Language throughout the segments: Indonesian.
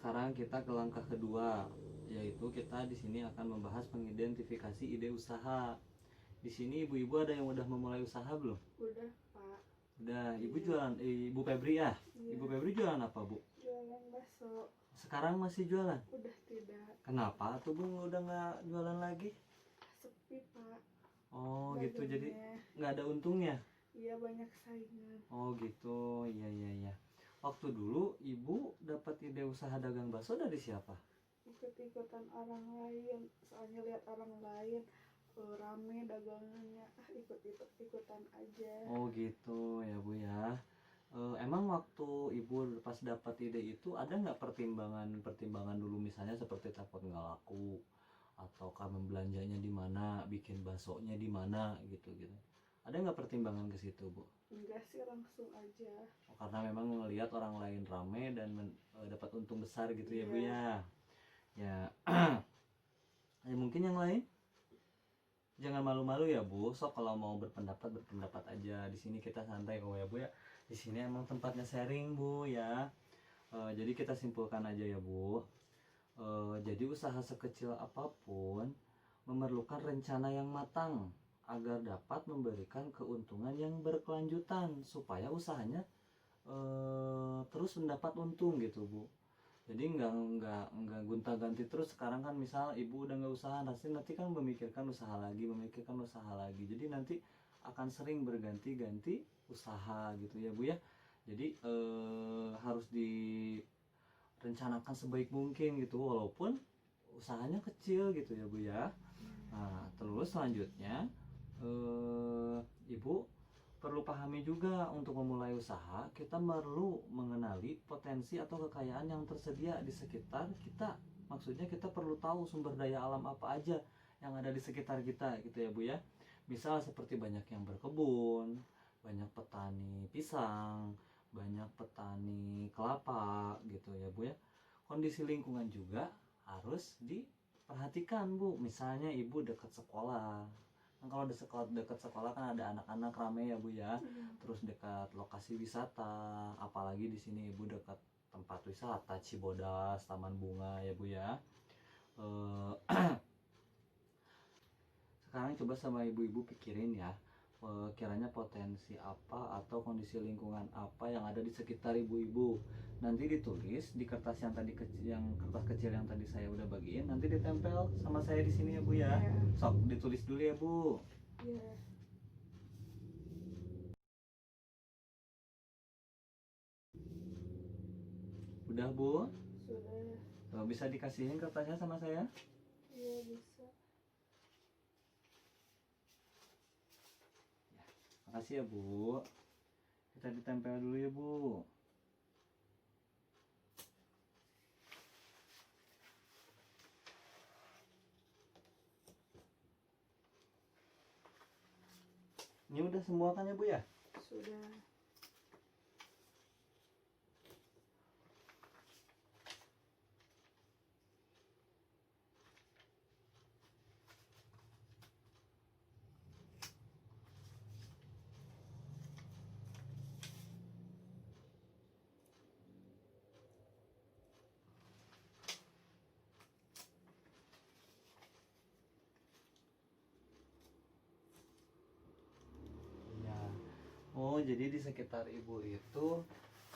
sekarang kita ke langkah kedua, yaitu kita di sini akan membahas mengidentifikasi ide usaha. Di sini ibu-ibu ada yang udah memulai usaha belum? Udah, Pak. Udah. Ibu Iya. jualan, Ibu Febri ya? Iya. Ibu Febri jualan apa, Bu? Jualan bakso. Sekarang masih jualan? Udah tidak. Kenapa tuh, Bu, udah nggak jualan lagi? Sepi, Pak. Oh gitu, jadi Dagangnya. nggak ada untungnya? Iya, banyak saingan. Oh gitu, iya iya iya. Waktu dulu ibu dapat ide usaha dagang bakso dari siapa? Ikut-ikutan orang lain. Soalnya lihat orang lain rame dagangannya. Ikut-ikutan aja. Oh gitu ya, Bu ya. Emang waktu ibu pas dapat ide itu ada nggak pertimbangan dulu, misalnya seperti takut nggak laku, ataukah membelanjanya di mana, bikin baksonya di mana gitu gitu. Ada nggak pertimbangan ke situ, Bu? Enggak sih, langsung aja. Oh, karena memang melihat orang lain rame dan dapat untung besar gitu ya, Bu Iya. ya. Ya mungkin yang lain jangan malu-malu ya, Bu. Sok kalau mau berpendapat aja. Di sini kita santai kok ya, Bu ya. Di sini emang tempatnya sharing, Bu ya. Jadi kita simpulkan aja ya, Bu. Jadi usaha sekecil apapun memerlukan rencana yang matang agar dapat memberikan keuntungan yang berkelanjutan supaya usahanya terus mendapat untung gitu, Bu. Jadi nggak gonta-ganti terus. Sekarang kan misal ibu udah nggak usaha, nanti kan memikirkan usaha lagi, jadi nanti akan sering berganti-ganti usaha gitu ya, Bu ya. Jadi harus direncanakan sebaik mungkin gitu, walaupun usahanya kecil gitu ya, Bu ya. Nah, terus selanjutnya ibu perlu pahami juga, untuk memulai usaha kita perlu mengenali potensi atau kekayaan yang tersedia di sekitar kita. Maksudnya kita perlu tahu sumber daya alam apa aja yang ada di sekitar kita gitu ya, Bu ya. Misal seperti banyak yang berkebun, banyak petani pisang, banyak petani kelapa gitu ya, Bu ya. Kondisi lingkungan juga harus diperhatikan, Bu. Misalnya ibu dekat sekolah. Kan kalau dekat sekolah kan ada anak-anak rame ya, Bu ya. Terus dekat lokasi wisata, apalagi di sini ibu dekat tempat wisata Cibodas, Taman Bunga ya, Bu ya. Sekarang coba sama ibu-ibu pikirin ya, kiranya potensi apa atau kondisi lingkungan apa yang ada di sekitar ibu-ibu. Nanti ditulis di kertas yang tadi kertas kecil yang tadi saya udah bagiin, nanti ditempel sama saya di sini ya, Bu ya. Iya. Sok ditulis dulu ya, Bu. Iya. Udah, Bu? Sudah. Bisa dikasihin kertasnya sama saya? Iya, bisa. Makasih ya, Bu. Kita ditempel dulu ya, Bu. Ini udah semua kan ya, Bu ya? Sudah. Ya. Oh, jadi di sekitar ibu itu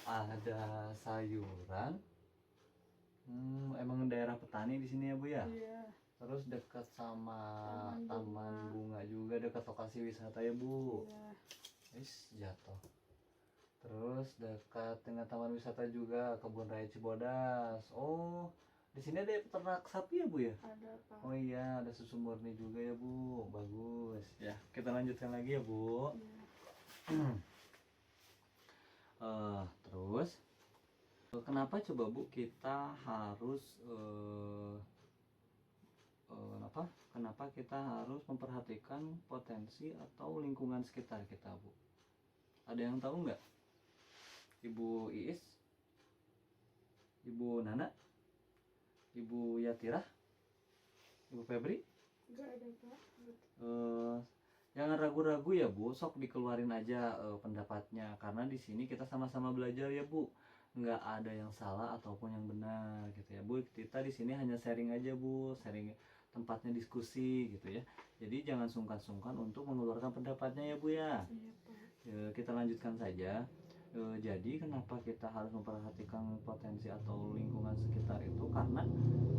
ada sayuran. Emang daerah petani di sini ya, Bu ya? Iya. Terus dekat sama Taman taman bunga juga, dekat lokasi wisata ya, Bu. Iya. Jatuh. Terus dekat dengan taman wisata juga, Kebun Raya Cibodas. Oh, di sini ada peternak sapi ya, Bu ya? Ada, Pak. Oh iya, ada susu murni juga ya, Bu. Bagus. Ya, kita lanjutkan lagi ya, Bu. Iya. Terus kenapa coba, Bu, kita harus kenapa kita harus memperhatikan potensi atau lingkungan sekitar kita, Bu? Ada yang tahu nggak? Ibu Iis, Ibu Nana, Ibu Yatirah, Ibu Febri? Enggak ada, Pak. Jangan ragu-ragu ya, Bu, sok dikeluarin aja pendapatnya, karena di sini kita sama-sama belajar ya, Bu. nggak ada yang salah ataupun yang benar gitu ya Bu. Kita di sini hanya sharing aja Bu, sharing, tempatnya diskusi gitu ya. Jadi jangan sungkan-sungkan untuk mengeluarkan pendapatnya ya Bu ya. Iya Pak. Kita lanjutkan saja. Jadi kenapa kita harus memperhatikan potensi atau lingkungan sekitar itu, karena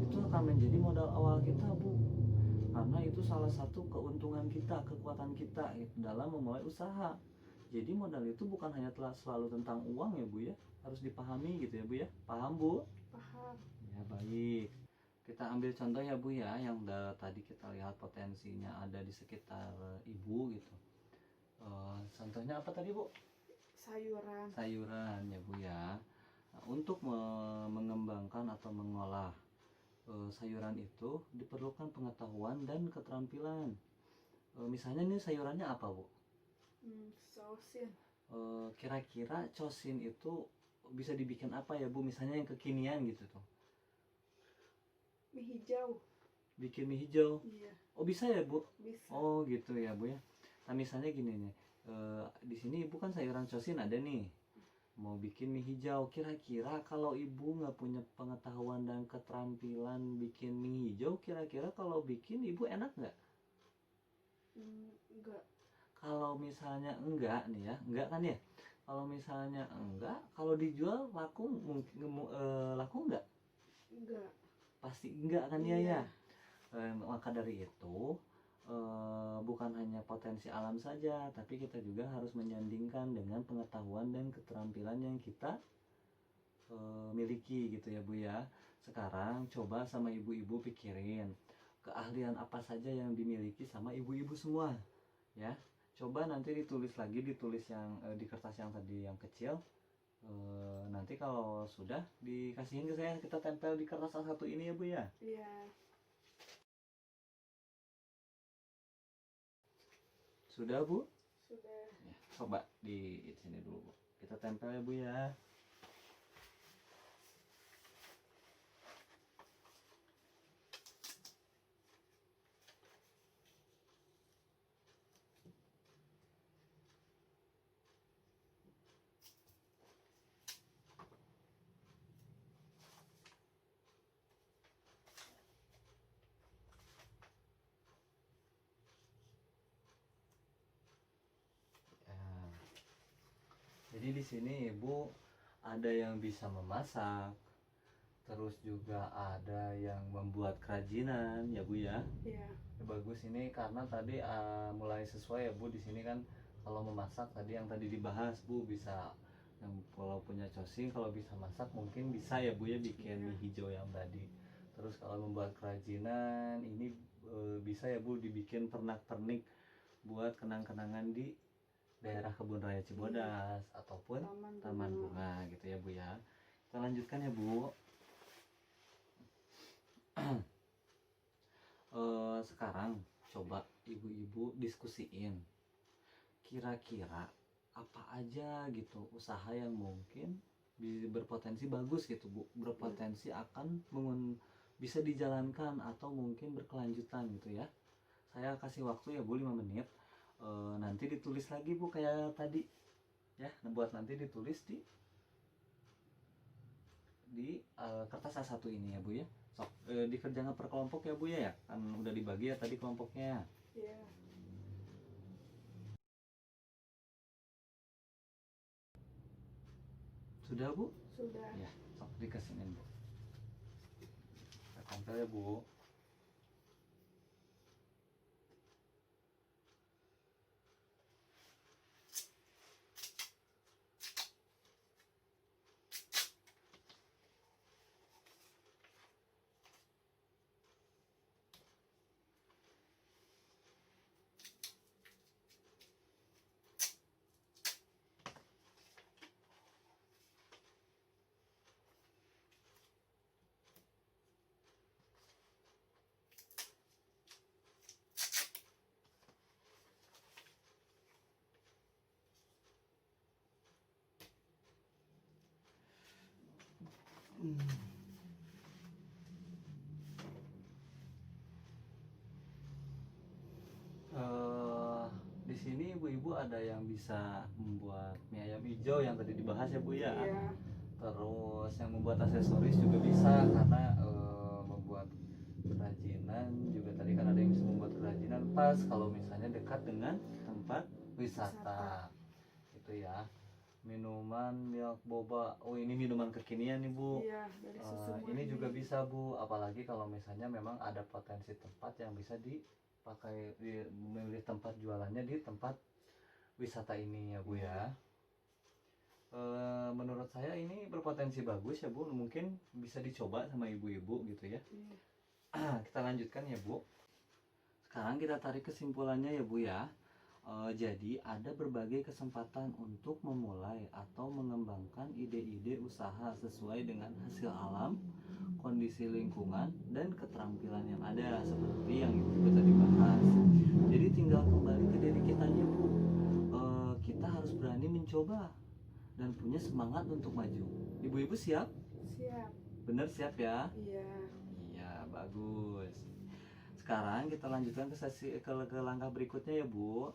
itu akan menjadi modal awal kita Bu, karena itu salah satu keuntungan kita, kekuatan kita gitu, dalam memulai usaha. Jadi modal itu bukan hanya selalu tentang uang ya Bu ya, harus dipahami gitu ya Bu ya. Paham Bu? Paham. Ya baik. Kita ambil contoh ya Bu ya, yang tadi kita lihat potensinya ada di sekitar Ibu gitu. Contohnya apa tadi Bu? Sayuran. Sayuran ya Bu ya. Nah, untuk mengembangkan atau mengolah sayuran itu diperlukan pengetahuan dan keterampilan. Misalnya nih sayurannya apa Bu? Sausin. Kira-kira cosin itu bisa dibikin apa ya Bu? Misalnya yang kekinian gitu tuh. Mie hijau. Bikin mie hijau. Iya. Oh bisa ya Bu? Bisa. Oh gitu ya Bu ya. Nah misalnya gini nih, di sini Ibu kan sayuran cosin ada nih, mau bikin mie hijau. Kira-kira kalau Ibu nggak punya pengetahuan dan keterampilan bikin mie hijau, kira-kira kalau bikin Ibu enak nggak? Enggak. Kalau misalnya enggak nih ya, enggak kan ya? Kalau misalnya enggak, kalau dijual laku mungkin laku enggak? Enggak. Pasti enggak kan ya Iya. ya. Maka dari itu bukan hanya potensi alam saja, tapi kita juga harus menyandingkan dengan pengetahuan dan keterampilan yang kita miliki gitu ya Bu ya. Sekarang coba sama ibu-ibu pikirin keahlian apa saja yang dimiliki sama ibu-ibu semua ya. Coba nanti ditulis lagi, ditulis yang di kertas yang tadi yang kecil. Nanti kalau sudah dikasihin ke saya, kita tempel di kertas A1 ini ya Bu ya. Iya. Sudah Bu? Sudah. Ya, coba di sini dulu Bu. Kita tempel ya Bu ya. Ya. Jadi di sini Ibu ada yang bisa memasak, terus juga ada yang membuat kerajinan ya Bu ya. Iya. Ya, bagus ini karena tadi mulai sesuai ya Bu. Di sini kan kalau memasak tadi yang tadi dibahas Bu, bisa yang kalau punya cosing, kalau bisa masak mungkin bisa ya Bu ya bikin mie hijau yang tadi. Terus kalau membuat kerajinan ini bisa ya Bu dibikin pernak-pernik buat kenang-kenangan di daerah Kebun Raya Cibodas ataupun Taman Bunga gitu ya Bu ya. Kita lanjutkan ya Bu. Sekarang coba ibu-ibu diskusiin kira-kira apa aja gitu usaha yang mungkin berpotensi bagus gitu Bu, berpotensi akan bisa dijalankan atau mungkin berkelanjutan gitu ya. Saya kasih waktu ya Bu 5 menit. Nanti ditulis lagi Bu kayak tadi ya. Buat nanti ditulis di kertas A1 ini ya Bu ya. Sok dikerjakan per kelompok ya Bu ya, kan udah dibagi ya tadi kelompoknya. Iya. Sudah Bu? Sudah. Ya, sok dikasinin Bu. Kita tempel ya Bu. Di sini ibu-ibu ada yang bisa membuat mie ayam hijau yang tadi dibahas ya Bu ya. Iya. Terus yang membuat aksesoris juga bisa, karena membuat kerajinan juga tadi kan ada yang bisa membuat kerajinan pas kalau misalnya dekat dengan tempat wisata. Itu ya. Minuman milk boba. Oh, ini minuman kekinian nih, Bu. Iya, dari susu Ini murni. juga bisa, Bu, apalagi kalau misalnya memang ada potensi tempat yang bisa dipakai, memilih tempat jualannya di tempat wisata ini ya, Bu ya. Menurut saya ini berpotensi bagus ya, Bu, mungkin bisa dicoba sama ibu-ibu gitu ya. Iya. Kita lanjutkan ya, Bu. Sekarang kita tarik kesimpulannya ya, Bu ya. Jadi ada berbagai kesempatan untuk memulai atau mengembangkan ide-ide usaha sesuai dengan hasil alam, kondisi lingkungan, dan keterampilan yang ada seperti yang Ibu tadi bahas. Jadi tinggal kembali ke diri kitanya, Bu. Kita harus berani mencoba dan punya semangat untuk maju. Ibu-ibu siap? Siap. Bener siap ya? Iya. Iya, bagus. Sekarang kita lanjutkan ke langkah berikutnya ya, Bu.